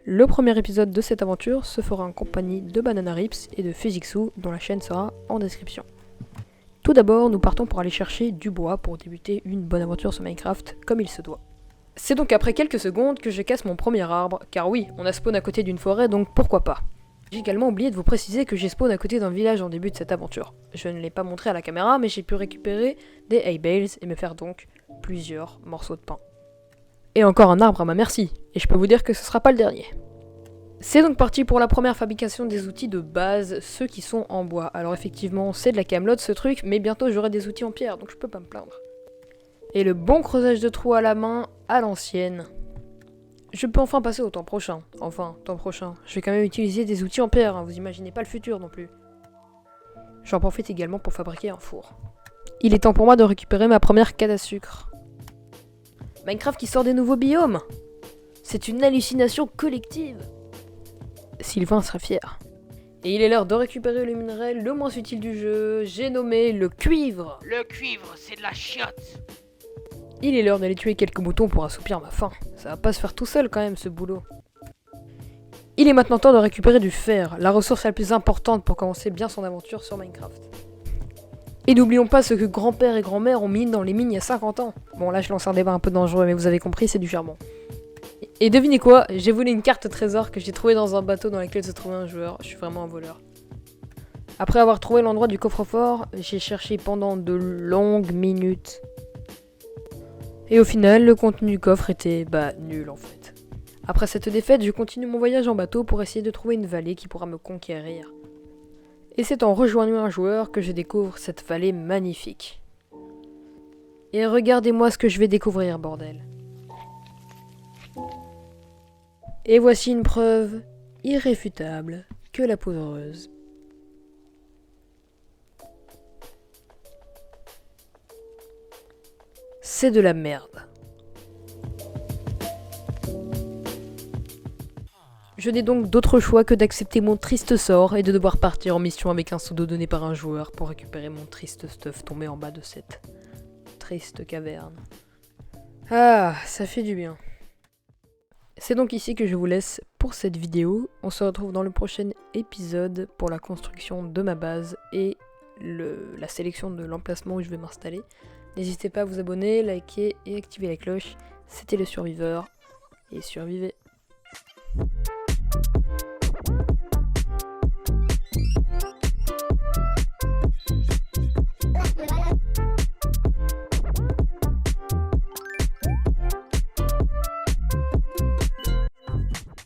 Le premier épisode de cette aventure se fera en compagnie de Banana Rips et de Fujitsu, dont la chaîne sera en description. Tout d'abord, nous partons pour aller chercher du bois pour débuter une bonne aventure sur Minecraft comme il se doit. C'est donc après quelques secondes que je casse mon premier arbre, car oui, on a spawn à côté d'une forêt, donc pourquoi pas. J'ai également oublié de vous préciser que j'ai spawn à côté d'un village en début de cette aventure. Je ne l'ai pas montré à la caméra, mais j'ai pu récupérer des hay bales et me faire donc plusieurs morceaux de pain. Et encore un arbre à ma merci, et je peux vous dire que ce sera pas le dernier. C'est donc parti pour la première fabrication des outils de base, ceux qui sont en bois. Alors effectivement, c'est de la camelote ce truc, mais bientôt j'aurai des outils en pierre, donc je peux pas me plaindre. Et le bon creusage de trous à la main, à l'ancienne. Je peux enfin passer au temps prochain. Enfin, temps prochain. Je vais quand même utiliser des outils en pierre, hein, vous imaginez pas le futur non plus. J'en profite également pour fabriquer un four. Il est temps pour moi de récupérer ma première canne à sucre. Minecraft qui sort des nouveaux biomes! C'est une hallucination collective! Sylvain serait fier. Et il est l'heure de récupérer le minerai le moins utile du jeu, j'ai nommé le cuivre. Le cuivre, c'est de la chiotte. Il est l'heure d'aller tuer quelques moutons pour assoupir ma faim. Ça va pas se faire tout seul quand même ce boulot. Il est maintenant temps de récupérer du fer, la ressource la plus importante pour commencer bien son aventure sur Minecraft. Et n'oublions pas ce que grand-père et grand-mère ont mis dans les mines il y a 50 ans. Bon là je lance un débat un peu dangereux mais vous avez compris, c'est du charbon. Et devinez quoi, j'ai volé une carte trésor que j'ai trouvée dans un bateau dans lequel se trouvait un joueur. Je suis vraiment un voleur. Après avoir trouvé l'endroit du coffre-fort, j'ai cherché pendant de longues minutes. Et au final, le contenu du coffre était, nul en fait. Après cette défaite, je continue mon voyage en bateau pour essayer de trouver une vallée qui pourra me conquérir. Et c'est en rejoignant un joueur que je découvre cette vallée magnifique. Et regardez-moi ce que je vais découvrir, bordel. Et voici une preuve irréfutable que la poudreuse. C'est de la merde. Je n'ai donc d'autre choix que d'accepter mon triste sort et de devoir partir en mission avec un pseudo donné par un joueur pour récupérer mon triste stuff tombé en bas de cette triste caverne. Ah, ça fait du bien. C'est donc ici que je vous laisse pour cette vidéo. On se retrouve dans le prochain épisode pour la construction de ma base et la sélection de l'emplacement où je vais m'installer. N'hésitez pas à vous abonner, liker et activer la cloche. C'était le Surviveur et survivez.